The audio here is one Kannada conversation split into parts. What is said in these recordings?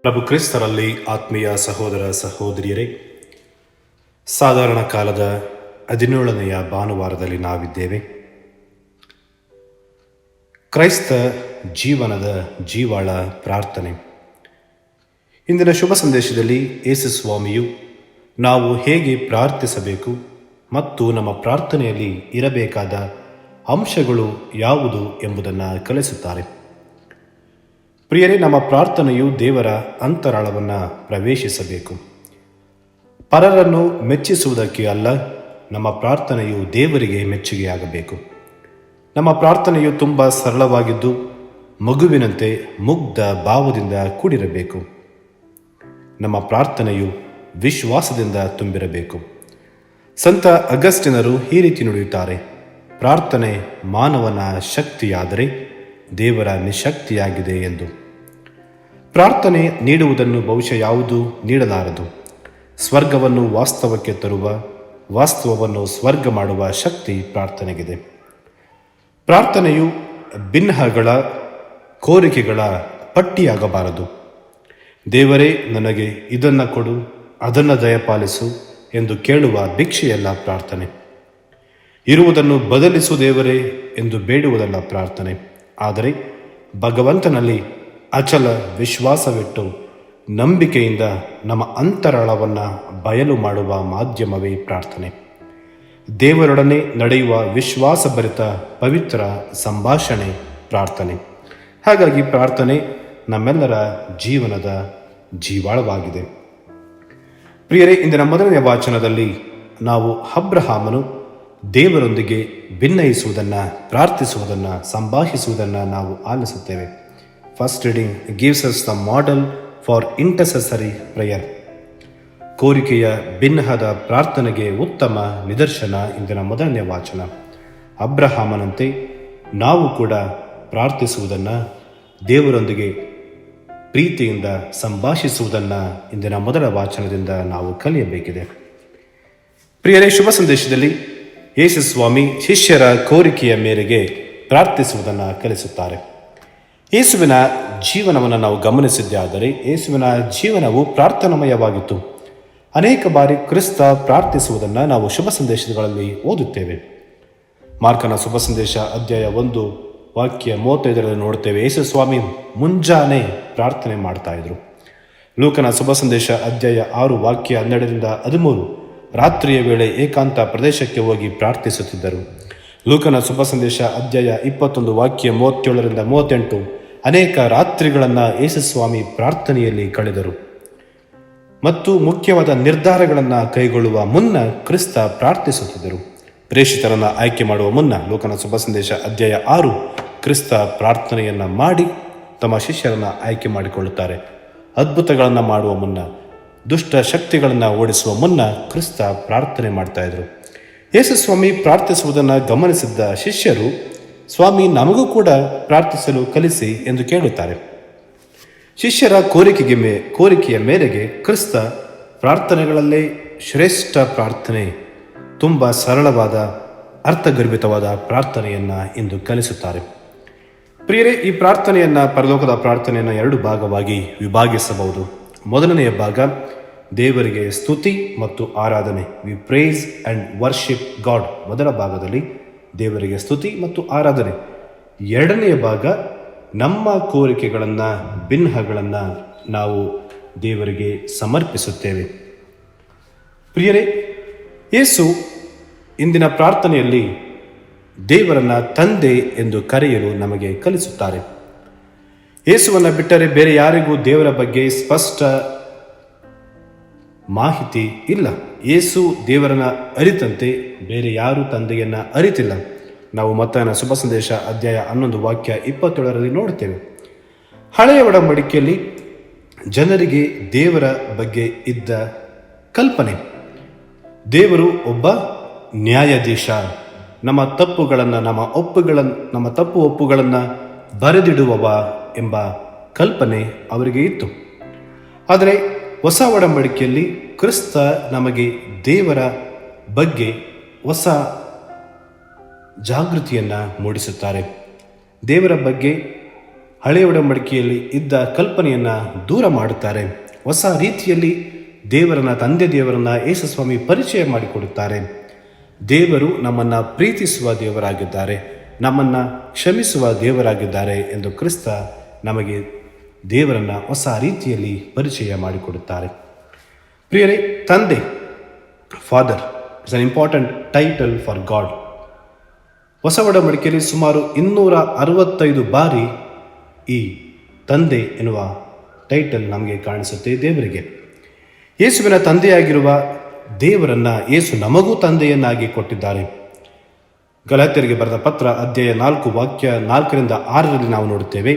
ಪ್ರಭು ಕ್ರಿಸ್ತರಲ್ಲಿ ಆತ್ಮೀಯ ಸಹೋದರ ಸಹೋದರಿಯರೇ, ಸಾಧಾರಣ ಕಾಲದ 17ನೆಯ ಭಾನುವಾರದಲ್ಲಿ ನಾವಿದ್ದೇವೆ. ಕ್ರೈಸ್ತ ಜೀವನದ ಜೀವಾಳ ಪ್ರಾರ್ಥನೆ. ಇಂದಿನ ಶುಭ ಸಂದೇಶದಲ್ಲಿ ಯೇಸು ಸ್ವಾಮಿಯು ನಾವು ಹೇಗೆ ಪ್ರಾರ್ಥಿಸಬೇಕು ಮತ್ತು ನಮ್ಮ ಪ್ರಾರ್ಥನೆಯಲ್ಲಿ ಇರಬೇಕಾದ ಅಂಶಗಳು ಯಾವುದು ಎಂಬುದನ್ನು ಕಲಿಸುತ್ತಾರೆ. ಪ್ರಿಯರೇ, ನಮ್ಮ ಪ್ರಾರ್ಥನೆಯು ದೇವರ ಅಂತರಾಳವನ್ನು ಪ್ರವೇಶಿಸಬೇಕು. ಪರರನ್ನು ಮೆಚ್ಚಿಸುವುದಕ್ಕೆ ಅಲ್ಲ, ನಮ್ಮ ಪ್ರಾರ್ಥನೆಯು ದೇವರಿಗೆ ಮೆಚ್ಚುಗೆಯಾಗಬೇಕು. ನಮ್ಮ ಪ್ರಾರ್ಥನೆಯು ತುಂಬ ಸರಳವಾಗಿದ್ದು ಮಗುವಿನಂತೆ ಮುಗ್ಧ ಭಾವದಿಂದ ಕೂಡಿರಬೇಕು. ನಮ್ಮ ಪ್ರಾರ್ಥನೆಯು ವಿಶ್ವಾಸದಿಂದ ತುಂಬಿರಬೇಕು. ಸಂತ ಅಗಸ್ಟಿನರು ಈ ರೀತಿ ನುಡಿಯುತ್ತಾರೆ: ಪ್ರಾರ್ಥನೆ ಮಾನವನ ಶಕ್ತಿಯಾದರೆ ದೇವರ ನಿಶಕ್ತಿಯಾಗಿದೆ ಎಂದು. ಪ್ರಾರ್ಥನೆ ನೀಡುವುದನ್ನು ಬಹುಶಃ ಯಾವುದೂ ನೀಡಲಾರದು. ಸ್ವರ್ಗವನ್ನು ವಾಸ್ತವಕ್ಕೆ ತರುವ, ವಾಸ್ತವವನ್ನು ಸ್ವರ್ಗ ಮಾಡುವ ಶಕ್ತಿ ಪ್ರಾರ್ಥನೆಗಿದೆ. ಪ್ರಾರ್ಥನೆಯು ಭಿನ್ನಗಳ ಕೋರಿಕೆಗಳ ಪಟ್ಟಿಯಾಗಬಾರದು. ದೇವರೇ, ನನಗೆ ಇದನ್ನು ಕೊಡು, ಅದನ್ನು ದಯಪಾಲಿಸು ಎಂದು ಕೇಳುವ ಭಿಕ್ಷೆಯಲ್ಲ ಪ್ರಾರ್ಥನೆ. ಇರುವುದನ್ನು ಬದಲಿಸು ದೇವರೇ ಎಂದು ಬೇಡುವುದಲ್ಲ ಪ್ರಾರ್ಥನೆ. ಆದರೆ ಭಗವಂತನಲ್ಲಿ ಅಚಲ ವಿಶ್ವಾಸವಿಟ್ಟು ನಂಬಿಕೆಯಿಂದ ನಮ್ಮ ಅಂತರಾಳವನ್ನು ಬಯಲು ಮಾಡುವ ಮಾಧ್ಯಮವೇ ಪ್ರಾರ್ಥನೆ. ದೇವರೊಡನೆ ನಡೆಯುವ ವಿಶ್ವಾಸಭರಿತ ಪವಿತ್ರ ಸಂಭಾಷಣೆ ಪ್ರಾರ್ಥನೆ. ಹಾಗಾಗಿ ಪ್ರಾರ್ಥನೆ ನಮ್ಮೆಲ್ಲರ ಜೀವನದ ಜೀವಾಳವಾಗಿದೆ. ಪ್ರಿಯರೇ, ಇಂದಿನ ಮೊದಲನೇ ವಾಚನದಲ್ಲಿ ನಾವು ಅಬ್ರಹಾಮನು ದೇವರೊಂದಿಗೆ ಭಿನ್ನಯಿಸುವುದನ್ನು, ಪ್ರಾರ್ಥಿಸುವುದನ್ನು, ಸಂಭಾಷಿಸುವುದನ್ನು ನಾವು ಆಲಿಸುತ್ತೇವೆ. First reading gives us the model for intercessory prayer. ಕೋರಿಕೆಯ ಭಿನ್ನಹದ ಪ್ರಾರ್ಥನೆಗೆ ಉತ್ತಮ ನಿದರ್ಶನ ಇಂದಿನ ಮೊದಲನೇ ವಾಚನ. ಅಬ್ರಹಾಮನಂತೆ ನಾವು ಕೂಡ ಪ್ರಾರ್ಥಿಸುವುದನ್ನು, ದೇವರೊಂದಿಗೆ ಪ್ರೀತಿಯಿಂದ ಸಂಭಾಷಿಸುವುದನ್ನು ಇಂದಿನ ಮೊದಲ ವಾಚನದಿಂದ ನಾವು ಕಲಿಯಬೇಕಿದೆ. ಪ್ರಿಯರೇ, ಶುಭ ಸಂದೇಶದಲ್ಲಿ ಯೇಸು ಸ್ವಾಮಿ ಶಿಷ್ಯರ ಕೋರಿಕೆಯ ಮೇರೆಗೆ ಪ್ರಾರ್ಥಿಸುವುದನ್ನು ಕಲಿಸುತ್ತಾರೆ. ಯೇಸುವಿನ ಜೀವನವನ್ನು ನಾವು ಗಮನಿಸಿದ್ದೇ ಆದರೆ ಯೇಸುವಿನ ಜೀವನವು ಪ್ರಾರ್ಥನಾಮಯವಾಗಿತ್ತು. ಅನೇಕ ಬಾರಿ ಕ್ರಿಸ್ತ ಪ್ರಾರ್ಥಿಸುವುದನ್ನು ನಾವು ಶುಭ ಸಂದೇಶಗಳಲ್ಲಿ ಓದುತ್ತೇವೆ. ಮಾರ್ಕನ ಶುಭ ಸಂದೇಶ ಅಧ್ಯಾಯ 1 ವಾಕ್ಯ 35ರಲ್ಲಿ ನೋಡ್ತೇವೆ, ಯೇಸು ಸ್ವಾಮಿ ಮುಂಜಾನೆ ಪ್ರಾರ್ಥನೆ ಮಾಡ್ತಾ ಇದ್ರು. ಲೂಕನ ಶುಭ ಸಂದೇಶ ಅಧ್ಯಾಯ 6 ವಾಕ್ಯ 12ರಿಂದ 13 ರಾತ್ರಿಯ ವೇಳೆ ಏಕಾಂತ ಪ್ರದೇಶಕ್ಕೆ ಹೋಗಿ ಪ್ರಾರ್ಥಿಸುತ್ತಿದ್ದರು. ಲೂಕನ ಶುಭ ಸಂದೇಶ ಅಧ್ಯಾಯ 21 ವಾಕ್ಯ 37ರಿಂದ 38 ಅನೇಕ ರಾತ್ರಿಗಳನ್ನು ಯೇಸುಸ್ವಾಮಿ ಪ್ರಾರ್ಥನೆಯಲ್ಲಿ ಕಳೆದರು. ಮತ್ತು ಮುಖ್ಯವಾದ ನಿರ್ಧಾರಗಳನ್ನು ಕೈಗೊಳ್ಳುವ ಮುನ್ನ ಕ್ರಿಸ್ತ ಪ್ರಾರ್ಥಿಸುತ್ತಿದ್ದರು. ಪ್ರೇಷಿತರನ್ನು ಆಯ್ಕೆ ಮಾಡುವ ಮುನ್ನ ಲೂಕನ ಶುಭ ಸಂದೇಶ ಅಧ್ಯಾಯ 6 ಕ್ರಿಸ್ತ ಪ್ರಾರ್ಥನೆಯನ್ನು ಮಾಡಿ ತಮ್ಮ ಶಿಷ್ಯರನ್ನು ಆಯ್ಕೆ ಮಾಡಿಕೊಳ್ಳುತ್ತಾರೆ. ಅದ್ಭುತಗಳನ್ನು ಮಾಡುವ ಮುನ್ನ, ದುಷ್ಟ ಶಕ್ತಿಗಳನ್ನು ಓಡಿಸುವ ಮುನ್ನ ಕ್ರಿಸ್ತ ಪ್ರಾರ್ಥನೆ ಮಾಡ್ತಾ ಇದ್ರು. ಯೇಸು ಸ್ವಾಮಿ ಪ್ರಾರ್ಥಿಸುವುದನ್ನು ಗಮನಿಸಿದ್ದ ಶಿಷ್ಯರು, ಸ್ವಾಮಿ ನಮಗೂ ಕೂಡ ಪ್ರಾರ್ಥಿಸಲು ಕಲಿಸಿ ಎಂದು ಕೇಳುತ್ತಾರೆ. ಶಿಷ್ಯರ ಕೋರಿಕೆಯ ಮೇರೆಗೆ ಕ್ರಿಸ್ತ ಪ್ರಾರ್ಥನೆಗಳಲ್ಲೇ ಶ್ರೇಷ್ಠ ಪ್ರಾರ್ಥನೆ, ತುಂಬ ಸರಳವಾದ ಅರ್ಥಗರ್ಭಿತವಾದ ಪ್ರಾರ್ಥನೆಯನ್ನು ಇಂದು ಕಲಿಸುತ್ತಾರೆ. ಪ್ರಿಯರೇ, ಈ ಪ್ರಾರ್ಥನೆಯನ್ನು, ಪರಲೋಕದ ಪ್ರಾರ್ಥನೆಯನ್ನು 2 ಭಾಗವಾಗಿ ವಿಭಾಗಿಸಬಹುದು. ಮೊದಲನೆಯ ಭಾಗ ದೇವರಿಗೆ ಸ್ತುತಿ ಮತ್ತು ಆರಾಧನೆ. We praise and worship God. ಮೊದಲ ಭಾಗದಲ್ಲಿ ದೇವರಿಗೆ ಸ್ತುತಿ ಮತ್ತು ಆರಾಧನೆ. ಎರಡನೆಯ ಭಾಗ ನಮ್ಮ ಕೋರಿಕೆಗಳನ್ನು, ಭಿನ್ನಗಳನ್ನು ನಾವು ದೇವರಿಗೆ ಸಮರ್ಪಿಸುತ್ತೇವೆ. ಪ್ರಿಯರೇ, ಯೇಸು ಇಂದಿನ ಪ್ರಾರ್ಥನೆಯಲ್ಲಿ ದೇವರನ್ನು ತಂದೆ ಎಂದು ಕರೆಯಲು ನಮಗೆ ಕಲಿಸುತ್ತಾರೆ. ಯೇಸುವನ್ನು ಬಿಟ್ಟರೆ ಬೇರೆ ಯಾರಿಗೂ ದೇವರ ಬಗ್ಗೆ ಸ್ಪಷ್ಟ ಮಾಹಿತಿ ಇಲ್ಲ. ಯೇಸು ದೇವರನ್ನ ಅರಿತಂತೆ ಬೇರೆ ಯಾರು ತಂದೆಯನ್ನು ಅರಿತಿಲ್ಲ. ನಾವು ಮತ್ತಾಯನ ಶುಭ ಸಂದೇಶ ಅಧ್ಯಾಯ 11 ವಾಕ್ಯ 27ರಲ್ಲಿ ನೋಡ್ತೇವೆ. ಹಳೆಯ ಒಡಂಬಡಿಕೆಯಲ್ಲಿ ಜನರಿಗೆ ದೇವರ ಬಗ್ಗೆ ಇದ್ದ ಕಲ್ಪನೆ, ದೇವರು ಒಬ್ಬ ನ್ಯಾಯಾಧೀಶ, ನಮ್ಮ ತಪ್ಪುಗಳನ್ನು, ನಮ್ಮ ತಪ್ಪು ಒಪ್ಪುಗಳನ್ನು ಬರೆದಿಡುವವ ಎಂಬ ಕಲ್ಪನೆ ಅವರಿಗೆ ಇತ್ತು. ಆದರೆ ಹೊಸ ಒಡಂಬಡಿಕೆಯಲ್ಲಿ ಕ್ರಿಸ್ತ ನಮಗೆ ದೇವರ ಬಗ್ಗೆ ಹೊಸ ಜಾಗೃತಿಯನ್ನು ಮೂಡಿಸುತ್ತಾರೆ. ದೇವರ ಬಗ್ಗೆ ಹಳೆಯ ಒಡಂಬಡಿಕೆಯಲ್ಲಿ ಇದ್ದ ಕಲ್ಪನೆಯನ್ನು ದೂರ ಮಾಡುತ್ತಾರೆ. ಹೊಸ ರೀತಿಯಲ್ಲಿ ತಂದೆ ದೇವರನ್ನ ಯೇಸುಸ್ವಾಮಿ ಪರಿಚಯ ಮಾಡಿಕೊಡುತ್ತಾರೆ. ದೇವರು ನಮ್ಮನ್ನು ಪ್ರೀತಿಸುವ ದೇವರಾಗಿದ್ದಾರೆ, ನಮ್ಮನ್ನು ಕ್ಷಮಿಸುವ ದೇವರಾಗಿದ್ದಾರೆ ಎಂದು ಕ್ರಿಸ್ತ ನಮಗೆ ದೇವರನ್ನು ಹೊಸ ರೀತಿಯಲ್ಲಿ ಪರಿಚಯ ಮಾಡಿಕೊಡುತ್ತಾರೆ. ಪ್ರಿಯರೇ, ತಂದೆ, father is an important title for god. ಹೊಸ ಒಡಂಬಡಿಕೆಯಲ್ಲಿ ಸುಮಾರು 265 ಬಾರಿ ಈ ತಂದೆ ಎನ್ನುವ ಟೈಟಲ್ ನಮಗೆ ಕಾಣಿಸುತ್ತೆ ದೇವರಿಗೆ. ಯೇಸುವಿನ ತಂದೆಯಾಗಿರುವ ದೇವರನ್ನ ಯೇಸು ನಮಗೂ ತಂದೆಯನ್ನಾಗಿ ಕೊಟ್ಟಿದ್ದಾರೆ. ಗಲಾತ್ಯರಿಗೆ ಬರೆದ ಪತ್ರ ಅಧ್ಯಾಯ 4 ವಾಕ್ಯ 4-6 ನಾವು ನೋಡುತ್ತೇವೆ,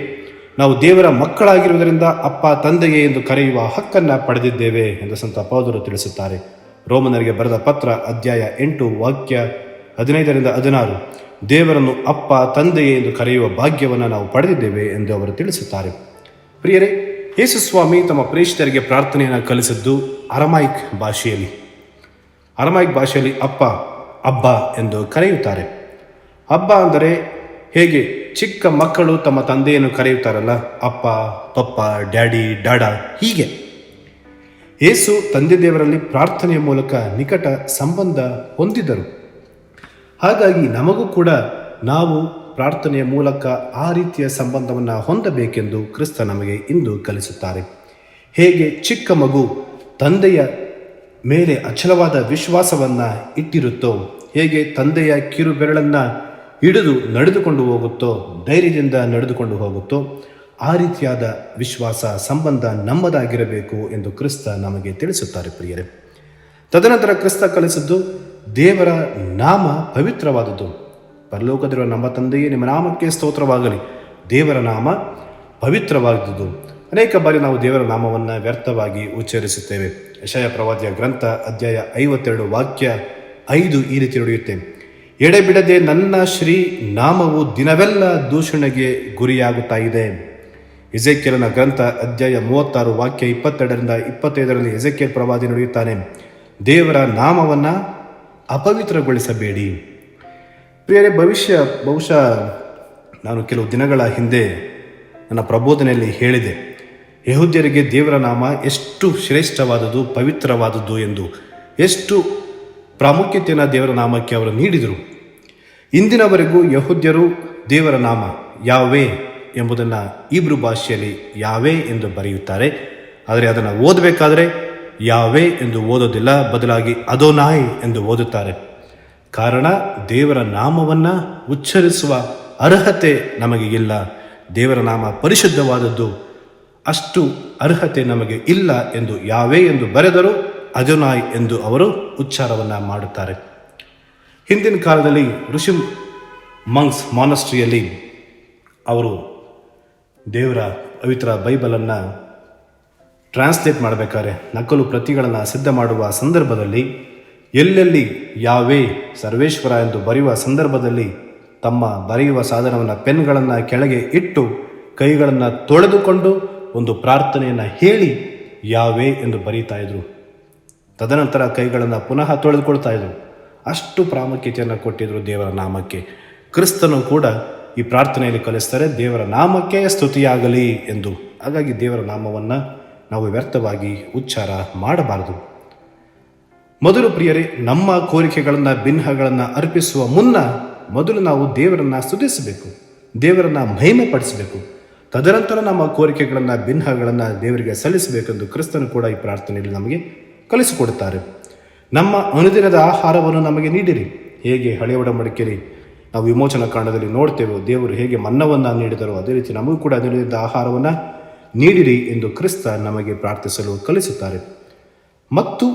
ನಾವು ದೇವರ ಮಕ್ಕಳಾಗಿರುವುದರಿಂದ ಅಪ್ಪ ತಂದೆಯೇ ಎಂದು ಕರೆಯುವ ಹಕ್ಕನ್ನು ಪಡೆದಿದ್ದೇವೆ ಎಂದು ಸಂತ ಪೌಲರು ತಿಳಿಸುತ್ತಾರೆ. ರೋಮನರಿಗೆ ಬರೆದ ಪತ್ರ ಅಧ್ಯಾಯ 8 ವಾಕ್ಯ 15-16, ದೇವರನ್ನು ಅಪ್ಪ ತಂದೆಯೇ ಎಂದು ಕರೆಯುವ ಭಾಗ್ಯವನ್ನು ನಾವು ಪಡೆದಿದ್ದೇವೆ ಎಂದು ಅವರು ತಿಳಿಸುತ್ತಾರೆ. ಪ್ರಿಯರೇ, ಯೇಸುಸ್ವಾಮಿ ತಮ್ಮ ಪ್ರೇಷಿತರಿಗೆ ಪ್ರಾರ್ಥನೆಯನ್ನು ಕಲಿಸಿದ್ದು ಅರಮಾಯಿಕ್ ಭಾಷೆಯಲ್ಲಿ ಅಪ್ಪ, ಅಬ್ಬ ಎಂದು ಕರೆಯುತ್ತಾರೆ. ಅಬ್ಬ ಅಂದರೆ ಹೇಗೆ ಚಿಕ್ಕ ಮಕ್ಕಳು ತಮ್ಮ ತಂದೆಯನ್ನು ಕರೆಯುತ್ತಾರಲ್ಲ, ಅಪ್ಪ, ಪಪ್ಪ, ಡ್ಯಾಡಿ, ಡಾಡಾ, ಹೀಗೆ ಯೇಸು ತಂದೆ ದೇವರಲ್ಲಿ ಪ್ರಾರ್ಥನೆಯ ಮೂಲಕ ನಿಕಟ ಸಂಬಂಧ ಹೊಂದಿದ್ದರು. ಹಾಗಾಗಿ ನಮಗೂ ಕೂಡ ನಾವು ಪ್ರಾರ್ಥನೆಯ ಮೂಲಕ ಆ ರೀತಿಯ ಸಂಬಂಧವನ್ನು ಹೊಂದಬೇಕೆಂದು ಕ್ರಿಸ್ತ ನಮಗೆ ಇಂದು ಕಲಿಸುತ್ತಾರೆ. ಹೇಗೆ ಚಿಕ್ಕ ಮಗು ತಂದೆಯ ಮೇಲೆ ಅಚಲವಾದ ವಿಶ್ವಾಸವನ್ನು ಇಟ್ಟಿರುತ್ತೋ, ಹೇಗೆ ತಂದೆಯ ಕಿರು ಬೆರಳನ್ನು ಹಿಡಿದು ನಡೆದುಕೊಂಡು ಹೋಗುತ್ತೋ, ಧೈರ್ಯದಿಂದ ನಡೆದುಕೊಂಡು ಹೋಗುತ್ತೋ, ಆ ರೀತಿಯಾದ ವಿಶ್ವಾಸ ಸಂಬಂಧ ನಮ್ಮದಾಗಿರಬೇಕು ಎಂದು ಕ್ರಿಸ್ತ ನಮಗೆ ತಿಳಿಸುತ್ತಾರೆ. ಪ್ರಿಯರೇ, ತದನಂತರ ಕ್ರಿಸ್ತ ಕಲಿಸಿದ್ದು ದೇವರ ನಾಮ ಪವಿತ್ರವಾದದ್ದು. ಪರಲೋಕದಿರುವ ನಮ್ಮ ತಂದೆಯೇ, ನಿಮ್ಮ ನಾಮಕ್ಕೆ ಸ್ತೋತ್ರವಾಗಲಿ. ದೇವರ ನಾಮ ಪವಿತ್ರವಾದದ್ದು. ಅನೇಕ ಬಾರಿ ನಾವು ದೇವರ ನಾಮವನ್ನು ವ್ಯರ್ಥವಾಗಿ ಉಚ್ಚರಿಸುತ್ತೇವೆ. ಯೆಶಾಯ ಪ್ರವಾದಿಯ ಗ್ರಂಥ ಅಧ್ಯಾಯ 52 ವಾಕ್ಯ 5 ಈ ರೀತಿ ನುಡಿಯುತ್ತೆ, ಎಡೆಬಿಡದೆ ನನ್ನ ಶ್ರೀ ನಾಮವು ದಿನವೆಲ್ಲ ದೂಷಣೆಗೆ ಗುರಿಯಾಗುತ್ತಾ ಇದೆ. ಎಜೆಕಿಯಲನ ಗ್ರಂಥ ಅಧ್ಯಾಯ 36 ವಾಕ್ಯ 22-25 ಎಜೆಕಿಯಲ್ ಪ್ರವಾದಿ ನುಡಿಯುತ್ತಾನೆ, ದೇವರ ನಾಮವನ್ನು ಅಪವಿತ್ರಗೊಳಿಸಬೇಡಿ. ಪ್ರಿಯರೇ, ಬಹುಶಃ ನಾನು ಕೆಲವು ದಿನಗಳ ಹಿಂದೆ ನನ್ನ ಪ್ರಬೋಧನೆಯಲ್ಲಿ ಹೇಳಿದೆ, ಯೆಹೂದ್ಯರಿಗೆ ದೇವರ ನಾಮ ಎಷ್ಟು ಶ್ರೇಷ್ಠವಾದುದು, ಪವಿತ್ರವಾದುದು ಎಂದು, ಎಷ್ಟು ಪ್ರಾಮುಖ್ಯತೆಯನ್ನು ದೇವರ ನಾಮಕ್ಕೆ ಅವರು ನೀಡಿದರು. ಇಂದಿನವರೆಗೂ ಯೆಹೂದ್ಯರು ದೇವರ ನಾಮ ಯಾವೇ ಎಂಬುದನ್ನು ಈಬ್ರೂ ಭಾಷೆಯಲ್ಲಿ ಯಾವೇ ಎಂದು ಬರೆಯುತ್ತಾರೆ. ಆದರೆ ಅದನ್ನು ಓದಬೇಕಾದ್ರೆ ಯಾವೇ ಎಂದು ಓದೋದಿಲ್ಲ, ಬದಲಾಗಿ ಅದೋನಾಯ್ ಎಂದು ಓದುತ್ತಾರೆ. ಕಾರಣ, ದೇವರ ನಾಮವನ್ನು ಉಚ್ಚರಿಸುವ ಅರ್ಹತೆ ನಮಗೆ ಇಲ್ಲ. ದೇವರ ನಾಮ ಪರಿಶುದ್ಧವಾದದ್ದು, ಅಷ್ಟು ಅರ್ಹತೆ ನಮಗೆ ಇಲ್ಲ ಎಂದು ಯಾವೇ ಎಂದು ಬರೆದರೂ ಅದೋನಾಯ್ ಎಂದು ಅವರು ಉಚ್ಚಾರವನ್ನು ಮಾಡುತ್ತಾರೆ. ಹಿಂದಿನ ಕಾಲದಲ್ಲಿ ಋಷಿ ಮಂಕ್ಸ್ ಮಾನಸ್ಟ್ರಿಯಲ್ಲಿ ಅವರು ದೇವರ ಪವಿತ್ರ ಬೈಬಲನ್ನು ಟ್ರಾನ್ಸ್ಲೇಟ್ ಮಾಡಬೇಕಾದ್ರೆ, ನಕಲು ಪ್ರತಿಗಳನ್ನು ಸಿದ್ಧ ಮಾಡುವ ಸಂದರ್ಭದಲ್ಲಿ ಎಲ್ಲೆಲ್ಲಿ ಯಾವೇ ಸರ್ವೇಶ್ವರ ಎಂದು ಬರೆಯುವ ಸಂದರ್ಭದಲ್ಲಿ ತಮ್ಮ ಬರೆಯುವ ಸಾಧನವನ್ನು ಪೆನ್ಗಳನ್ನು ಕೆಳಗೆ ಇಟ್ಟು ಕೈಗಳನ್ನು ತೊಳೆದುಕೊಂಡು ಒಂದು ಪ್ರಾರ್ಥನೆಯನ್ನು ಹೇಳಿ ಯಾವೇ ಎಂದು ಬರೀತಾ ಇದ್ರು. ತದನಂತರ ಕೈಗಳನ್ನು ಪುನಃ ತೊಳೆದುಕೊಳ್ತಾ ಇದ್ರು. ಅಷ್ಟು ಪ್ರಾಮುಖ್ಯತೆಯನ್ನು ಕೊಟ್ಟಿದ್ರು ದೇವರ ನಾಮಕ್ಕೆ. ಕ್ರಿಸ್ತನು ಕೂಡ ಈ ಪ್ರಾರ್ಥನೆಯಲ್ಲಿ ಕಲಿಸ್ತಾರೆ, ದೇವರ ನಾಮಕ್ಕೆ ಸ್ತುತಿಯಾಗಲಿ ಎಂದು. ಹಾಗಾಗಿ ದೇವರ ನಾಮವನ್ನು ನಾವು ವ್ಯರ್ಥವಾಗಿ ಉಚ್ಚಾರ ಮಾಡಬಾರದು. ಮೊದಲು ಪ್ರಿಯರೇ, ನಮ್ಮ ಕೋರಿಕೆಗಳನ್ನು ಭಿನ್ನಗಳನ್ನು ಅರ್ಪಿಸುವ ಮುನ್ನ ಮೊದಲು ನಾವು ದೇವರನ್ನು ಸ್ತುತಿಸಬೇಕು, ದೇವರನ್ನು ಮಹಿಮೆ ಪಡಿಸಬೇಕು. ತದನಂತರ ನಮ್ಮ ಕೋರಿಕೆಗಳನ್ನು ಭಿನ್ನಗಳನ್ನು ದೇವರಿಗೆ ಸಲ್ಲಿಸಬೇಕೆಂದು ಕ್ರಿಸ್ತನು ಕೂಡ ಈ ಪ್ರಾರ್ಥನೆಯಲ್ಲಿ ನಮಗೆ ಕಲಿಸಿಕೊಡುತ್ತಾರೆ. ನಮ್ಮ ಅನುದಿನದ ಆಹಾರವನ್ನು ನಮಗೆ ನೀಡಿರಿ. ಹೇಗೆ ಹಳೆಯ ಒಡಂಬಡಿಕೆಯಲ್ಲಿ ನಾವು ವಿಮೋಚನಾ ಕಾಂಡದಲ್ಲಿ ನೋಡ್ತೇವೆ, ದೇವರು ಹೇಗೆ ಮನ್ನವನ್ನು ನೀಡಿದರೋ ಅದೇ ರೀತಿ ನಮಗೂ ಕೂಡ ಅನುದಿನದ ಆಹಾರವನ್ನು ನೀಡಿರಿ ಎಂದು ಕ್ರಿಸ್ತ ನಮಗೆ ಪ್ರಾರ್ಥಿಸಲು ಕಲಿಸುತ್ತಾರೆ. ಮತ್ತು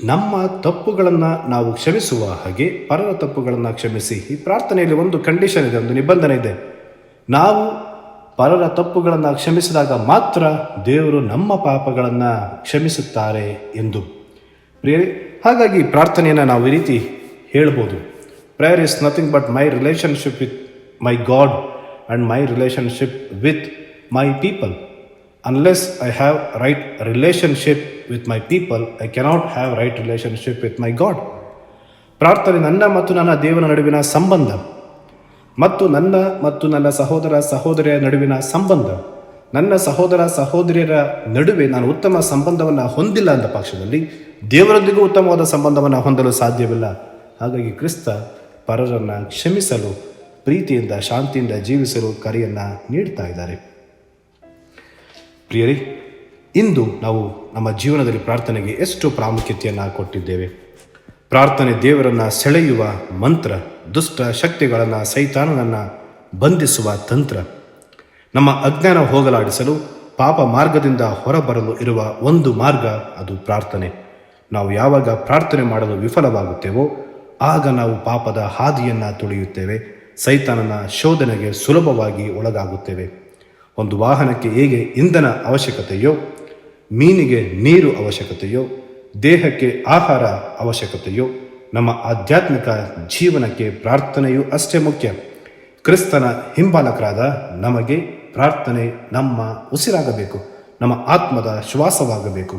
ನಮ್ಮ ತಪ್ಪುಗಳನ್ನು ನಾವು ಕ್ಷಮಿಸುವ ಹಾಗೆ ಪರರ ತಪ್ಪುಗಳನ್ನು ಕ್ಷಮಿಸಿ. ಈ ಪ್ರಾರ್ಥನೆಯಲ್ಲಿ ಒಂದು ಕಂಡೀಷನ್ ಇದೆ, ಒಂದು ನಿಬಂಧನೆ ಇದೆ. ನಾವು ಪರರ ತಪ್ಪುಗಳನ್ನು ಕ್ಷಮಿಸಿದಾಗ ಮಾತ್ರ ದೇವರು ನಮ್ಮ ಪಾಪಗಳನ್ನು ಕ್ಷಮಿಸುತ್ತಾರೆ ಎಂದು. ಪ್ರಿಯರೇ, ಹಾಗಾಗಿ ಪ್ರಾರ್ಥನೆಯನ್ನು ನಾವು ಈ ರೀತಿ ಹೇಳ್ಬೋದು, prayer is nothing but my relationship with my god and my relationship with my people. Unless I have right relationship with my people, I cannot have right relationship with my God. ಪ್ರಾರ್ಥನೆ ನನ್ನ ಮತ್ತು ನನ್ನ ದೇವರ ನಡುವಿನ ಸಂಬಂಧ. ಮತ್ತು ನನ್ನ ಸಹೋದರ ಸಹೋದರಿಯರ ನಡುವಿನ ಸಂಬಂಧ, ನನ್ನ ಸಹೋದರ ಸಹೋದರಿಯರ ನಡುವೆ ನಾನು ಉತ್ತಮ ಸಂಬಂಧವನ್ನು ಹೊಂದಿಲ್ಲ ಅಂದ ಪಕ್ಷದಲ್ಲಿ ದೇವರೊಂದಿಗೂ ಉತ್ತಮವಾದ ಸಂಬಂಧವನ್ನು ಹೊಂದಲು ಸಾಧ್ಯವಿಲ್ಲ. ಹಾಗಾಗಿ ಕ್ರಿಸ್ತ ಪರರನ್ನು ಕ್ಷಮಿಸಲು, ಪ್ರೀತಿಯಿಂದ ಶಾಂತಿಯಿಂದ ಜೀವಿಸಲು ಕರೆಯನ್ನು ನೀಡ್ತಾ ಇದ್ದಾರೆ. ಪ್ರಿಯರೇ, ಇಂದು ನಾವು ನಮ್ಮ ಜೀವನದಲ್ಲಿ ಪ್ರಾರ್ಥನೆಗೆ ಎಷ್ಟು ಪ್ರಾಮುಖ್ಯತೆಯನ್ನು ಕೊಟ್ಟಿದ್ದೇವೆ. ಪ್ರಾರ್ಥನೆ ದೇವರನ್ನು ಸೆಳೆಯುವ ಮಂತ್ರ, ದುಷ್ಟ ಶಕ್ತಿಗಳನ್ನು, ಸೈತಾನನನ್ನು ಬಂಧಿಸುವ ತಂತ್ರ. ನಮ್ಮ ಅಜ್ಞಾನ ಹೋಗಲಾಡಿಸಲು, ಪಾಪ ಮಾರ್ಗದಿಂದ ಹೊರಬರಲು ಇರುವ ಒಂದು ಮಾರ್ಗ, ಅದು ಪ್ರಾರ್ಥನೆ. ನಾವು ಯಾವಾಗ ಪ್ರಾರ್ಥನೆ ಮಾಡಲು ವಿಫಲವಾಗುತ್ತೇವೋ ಆಗ ನಾವು ಪಾಪದ ಹಾದಿಯನ್ನು ತುಳಿಯುತ್ತೇವೆ, ಸೈತಾನನ ಶೋಧನೆಗೆ ಸುಲಭವಾಗಿ ಒಳಗಾಗುತ್ತೇವೆ. ಒಂದು ವಾಹನಕ್ಕೆ ಹೇಗೆ ಇಂಧನ ಅವಶ್ಯಕತೆಯೋ, ಮೀನಿಗೆ ನೀರು ಅವಶ್ಯಕತೆಯೋ, ದೇಹಕ್ಕೆ ಆಹಾರ ಅವಶ್ಯಕತೆಯೋ, ನಮ್ಮ ಆಧ್ಯಾತ್ಮಿಕ ಜೀವನಕ್ಕೆ ಪ್ರಾರ್ಥನೆಯೂ ಅಷ್ಟೇ ಮುಖ್ಯ. ಕ್ರಿಸ್ತನ ಹಿಂಬಾಲಕರಾದ ನಮಗೆ ಪ್ರಾರ್ಥನೆ ನಮ್ಮ ಉಸಿರಾಗಬೇಕು, ನಮ್ಮ ಆತ್ಮದ ಶ್ವಾಸವಾಗಬೇಕು.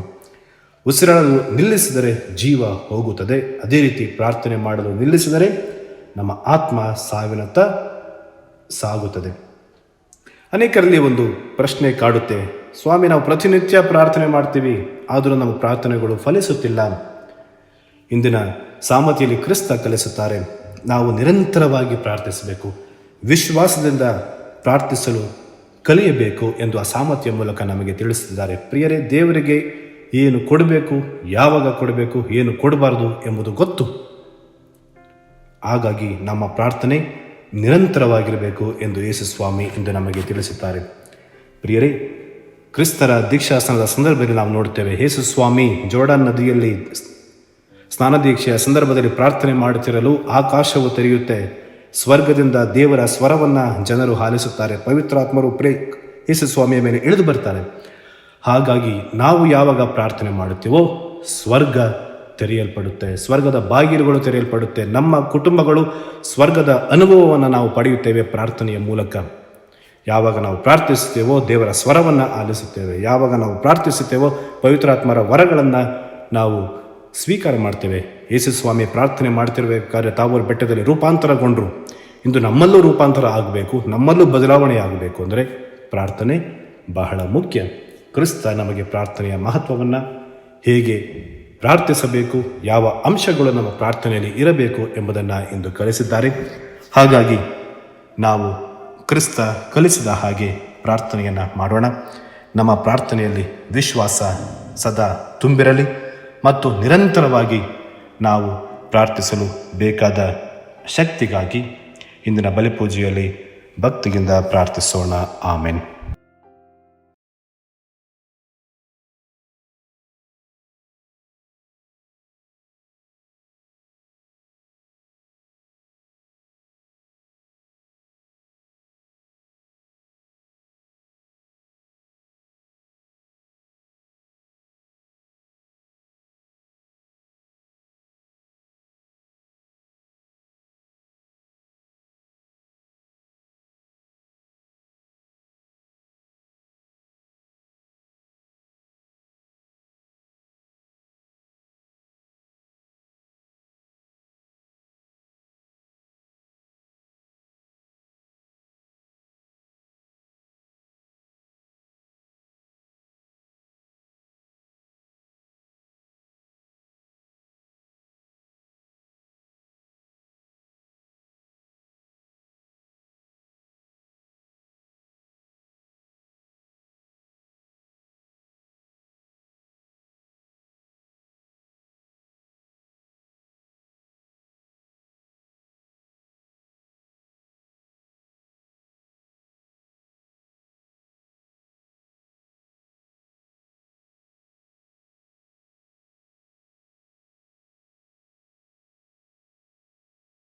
ಉಸಿರಾಡಲು ನಿಲ್ಲಿಸಿದರೆ ಜೀವ ಹೋಗುತ್ತದೆ. ಅದೇ ರೀತಿ ಪ್ರಾರ್ಥನೆ ಮಾಡಲು ನಿಲ್ಲಿಸಿದರೆ ನಮ್ಮ ಆತ್ಮ ಸಾವಿನತ್ತ ಸಾಗುತ್ತದೆ. ಅನೇಕರಲ್ಲಿ ಒಂದು ಪ್ರಶ್ನೆ ಕಾಡುತ್ತೆ, ಸ್ವಾಮಿ, ನಾವು ಪ್ರತಿನಿತ್ಯ ಪ್ರಾರ್ಥನೆ ಮಾಡ್ತೀವಿ, ಆದರೂ ನಮ್ಮ ಪ್ರಾರ್ಥನೆಗಳು ಫಲಿಸುತ್ತಿಲ್ಲ. ಇಂದಿನ ಸಾಮತಿಯಲ್ಲಿ ಕ್ರಿಸ್ತ ಕಲಿಸುತ್ತಾರೆ, ನಾವು ನಿರಂತರವಾಗಿ ಪ್ರಾರ್ಥಿಸಬೇಕು, ವಿಶ್ವಾಸದಿಂದ ಪ್ರಾರ್ಥಿಸಲು ಕಲಿಯಬೇಕು ಎಂದು ಆ ಸಾಮರ್ಥ್ಯ ಮೂಲಕ ನಮಗೆ ತಿಳಿಸುತ್ತಿದ್ದಾರೆ. ಪ್ರಿಯರೇ, ದೇವರಿಗೆ ಏನು ಕೊಡಬೇಕು, ಯಾವಾಗ ಕೊಡಬೇಕು, ಏನು ಕೊಡಬಾರದು ಎಂಬುದು ಗೊತ್ತು. ಹಾಗಾಗಿ ನಮ್ಮ ಪ್ರಾರ್ಥನೆ ನಿರಂತರವಾಗಿರಬೇಕು ಎಂದು ಯೇಸು ಸ್ವಾಮಿ ಇಂದು ನಮಗೆ ತಿಳಿಸುತ್ತಾರೆ. ಪ್ರಿಯರೇ, ಕ್ರಿಸ್ತರ ದೀಕ್ಷಾಸನದ ಸಂದರ್ಭದಲ್ಲಿ ನಾವು ನೋಡುತ್ತೇವೆ, ಯೇಸು ಸ್ವಾಮಿ ಜೋರ್ಡಾನ್ ನದಿಯಲ್ಲಿ ಸ್ನಾನದೀಕ್ಷೆಯ ಸಂದರ್ಭದಲ್ಲಿ ಪ್ರಾರ್ಥನೆ ಮಾಡುತ್ತಿರಲು ಆಕಾಶವು ತೆರೆಯುತ್ತೆ. ಸ್ವರ್ಗದಿಂದ ದೇವರ ಸ್ವರವನ್ನು ಜನರು ಆಲಿಸುತ್ತಾರೆ. ಪವಿತ್ರಾತ್ಮರು ಯೇಸು ಸ್ವಾಮಿಯ ಮೇಲೆ ಇಳಿದು ಬರ್ತಾರೆ. ಹಾಗಾಗಿ ನಾವು ಯಾವಾಗ ಪ್ರಾರ್ಥನೆ ಮಾಡುತ್ತೀವೋ ಸ್ವರ್ಗ ತೆರೆಯಲ್ಪಡುತ್ತೆ, ಸ್ವರ್ಗದ ಬಾಗಿಲುಗಳು ತೆರೆಯಲ್ಪಡುತ್ತೆ. ನಮ್ಮ ಕುಟುಂಬಗಳು ಸ್ವರ್ಗದ ಅನುಭವವನ್ನು ನಾವು ಪಡೆಯುತ್ತೇವೆ ಪ್ರಾರ್ಥನೆಯ ಮೂಲಕ. ಯಾವಾಗ ನಾವು ಪ್ರಾರ್ಥಿಸುತ್ತೇವೋ ದೇವರ ಸ್ವರವನ್ನು ಆಲಿಸುತ್ತೇವೆ. ಯಾವಾಗ ನಾವು ಪ್ರಾರ್ಥಿಸುತ್ತೇವೋ ಪವಿತ್ರಾತ್ಮರ ವರಗಳನ್ನು ನಾವು ಸ್ವೀಕಾರ ಮಾಡ್ತೇವೆ. ಯೇಸು ಸ್ವಾಮಿ ಪ್ರಾರ್ಥನೆ ಮಾಡ್ತಿರ್ಬೇಕಾದ್ರೆ ತಾವೂರು ಬೆಟ್ಟದಲ್ಲಿ ರೂಪಾಂತರಗೊಂಡರು. ಇಂದು ನಮ್ಮಲ್ಲೂ ರೂಪಾಂತರ ಆಗಬೇಕು, ನಮ್ಮಲ್ಲೂ ಬದಲಾವಣೆ ಆಗಬೇಕು ಅಂದರೆ ಪ್ರಾರ್ಥನೆ ಬಹಳ ಮುಖ್ಯ. ಕ್ರಿಸ್ತ ನಮಗೆ ಪ್ರಾರ್ಥನೆಯ ಮಹತ್ವವನ್ನು, ಹೇಗೆ ಪ್ರಾರ್ಥಿಸಬೇಕು, ಯಾವ ಅಂಶಗಳು ನಮ್ಮ ಪ್ರಾರ್ಥನೆಯಲ್ಲಿ ಇರಬೇಕು ಎಂಬುದನ್ನು ಇಂದು ಕಲಿಸಿದ್ದಾರೆ. ಹಾಗಾಗಿ ನಾವು ಕ್ರಿಸ್ತ ಕಲಿಸಿದ ಹಾಗೆ ಪ್ರಾರ್ಥನೆಯನ್ನು ಮಾಡೋಣ. ನಮ್ಮ ಪ್ರಾರ್ಥನೆಯಲ್ಲಿ ವಿಶ್ವಾಸ ಸದಾ ತುಂಬಿರಲಿ ಮತ್ತು ನಿರಂತರವಾಗಿ ನಾವು ಪ್ರಾರ್ಥಿಸಲು ಬೇಕಾದ ಶಕ್ತಿಗಾಗಿ ಇಂದಿನ ಬಲಿಪೂಜೆಯಲ್ಲಿ ಭಕ್ತಿಯಿಂದ ಪ್ರಾರ್ಥಿಸೋಣ. ಆಮೆನ್.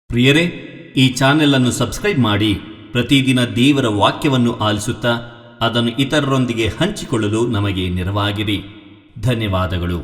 ಪ್ರಿಯರೇ, ಈ ಚಾನೆಲ್ ಅನ್ನು ಸಬ್ಸ್ಕ್ರೈಬ್ ಮಾಡಿ ಪ್ರತಿದಿನ ದೇವರ ವಾಕ್ಯವನ್ನು ಆಲಿಸುತ್ತಾ ಅದನ್ನು ಇತರರೊಂದಿಗೆ ಹಂಚಿಕೊಳ್ಳಲು ನಮಗೆ ನೆರವಾಗಿರಿ. ಧನ್ಯವಾದಗಳು.